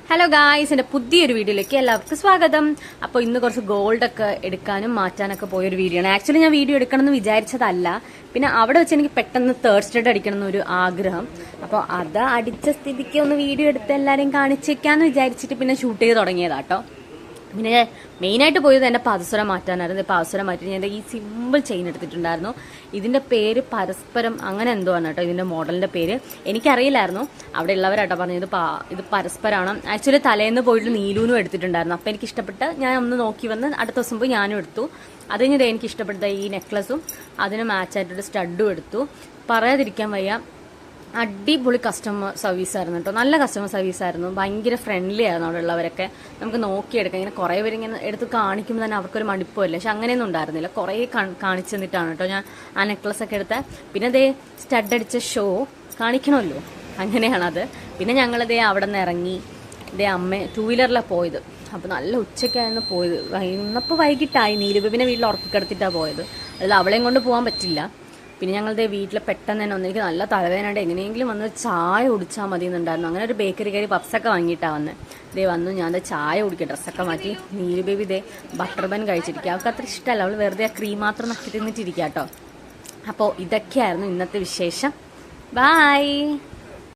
Hello guys, എന്റെ പുതിയൊരു വീഡിയോയിലേക്ക് എല്ലാവർക്കും സ്വാഗതം. അപ്പോൾ ഇന്ന് കുറച്ച് ഗോൾഡ് ഒക്കെ എടുക്കാനും മാറ്റാനൊക്കെ പോയൊരു വീഡിയോ ആണ്. ആക്ച്വലി ഞാൻ വീഡിയോ എടുക്കണം എന്ന് വിചാരിച്ചതല്ല, പിന്നെ അവിടെ വെച്ച് എനിക്ക് പെട്ടെന്ന് തേർഡ് സ്റ്റഡ് അടിക്കണം എന്നൊരു ആഗ്രഹം. അപ്പോൾ അത് അടിച്ച സ്ഥിതിക്ക് ഒന്ന് വീഡിയോ എടുത്ത് എല്ലാവരെയും കാണിച്ചേക്കാന്ന് വിചാരിച്ചിട്ട് പിന്നെ ഷൂട്ട് ചെയ്ത് തുടങ്ങിയതാട്ടോ. പിന്നെ മെയിനായിട്ട് പോയത് എൻ്റെ പാദസരം മാറ്റാനായിരുന്നു. പാദസരം മാറ്റി ഞാൻ ഈ സിമ്പിൾ ചെയിൻ എടുത്തിട്ടുണ്ടായിരുന്നു. ഇതിൻ്റെ പേര് പരസ്പരം അങ്ങനെ എന്തോ ആണ് കേട്ടോ ഇതിൻ്റെ മോഡലിൻ്റെ പേര്. എനിക്കറിയില്ലായിരുന്നു, അവിടെ ഉള്ളവരാട്ടോ പറഞ്ഞത് ഇത് പരസ്പരമാണ്. ആക്ച്വലി തലേന്ന് പോയിട്ട് നീലൂനും എടുത്തിട്ടുണ്ടായിരുന്നു. അപ്പോൾ എനിക്ക് ഇഷ്ടപ്പെട്ട് ഞാൻ ഒന്ന് നോക്കി വന്ന് അടുത്ത ദിവസം പോയി ഞാനും എടുത്തു. അത് കഴിഞ്ഞിട്ട് എനിക്ക് ഇഷ്ടപ്പെട്ട ഈ നെക്ലസും അതിന് മാച്ചായിട്ടൊരു സ്റ്റഡും എടുത്തു. പറയാതിരിക്കാൻ വയ്യ, അടിപൊളി കസ്റ്റമർ സർവീസ് ആയിരുന്നു കേട്ടോ. നല്ല കസ്റ്റമർ സർവീസ് ആയിരുന്നു, ഭയങ്കര ഫ്രണ്ട്ലി ആയിരുന്നു അവിടെ ഉള്ളവരൊക്കെ. നമുക്ക് നോക്കിയെടുക്കാം. ഇങ്ങനെ കുറേ പേരിങ്ങനെ എടുത്ത് കാണിക്കുമ്പോൾ തന്നെ അവർക്കൊരു മടുപ്പല്ലേ, പക്ഷെ അങ്ങനെയൊന്നും ഉണ്ടായിരുന്നില്ല. കുറേ കാണിച്ചു തന്നിട്ടാണ് കേട്ടോ ഞാൻ ആ നെക്ലസ് ഒക്കെ എടുത്തത്. പിന്നെ അതേ സ്റ്റഡ് അടിച്ച ഷോ കാണിക്കണമല്ലോ, അങ്ങനെയാണത്. പിന്നെ ഞങ്ങളതേ അവിടെ നിന്ന് ഇറങ്ങി ഇതേ ടൂ വീലറിലാണ് പോയത്. അപ്പോൾ നല്ല ഉച്ചയ്ക്കായിരുന്നു പോയത്. ഇന്നപ്പോൾ വൈകിട്ടായി. നീലുബ പിന്നെ വീട്ടിൽ ഉറപ്പിക്കെടുത്തിട്ടാണ് പോയത്. അതിൽ അവളെയും കൊണ്ട് പോകാൻ പറ്റില്ല. പിന്നെ ഞങ്ങളുടെ വീട്ടിൽ പെട്ടെന്ന് തന്നെ വന്ന് എനിക്ക് നല്ല തലവേദനയുണ്ട്, എങ്ങനെയെങ്കിലും വന്ന് ചായ കുടിച്ചാൽ മതി എന്നുണ്ടായിരുന്നു. അങ്ങനെ ഒരു ബേക്കറി കയറി പപ്സൊക്കെ വാങ്ങിയിട്ടാണ് വന്ന്. ഇതേ വന്നു ഞാൻ ചായ കുടിക്കുക, ഡ്രസ്സൊക്കെ മാറ്റി. നീലു ബേബി ഇതേ ബട്ടർ ബൻ കഴിച്ചിരിക്കുക. അവൾക്ക് അത്ര ഇഷ്ടമല്ല, അവൾ വെറുതെ ആ ക്രീം മാത്രം നക്കി തിന്നിട്ടിരിക്കുക കേട്ടോ. അപ്പോൾ ഇതൊക്കെയായിരുന്നു ഇന്നത്തെ വിശേഷം. ബൈ.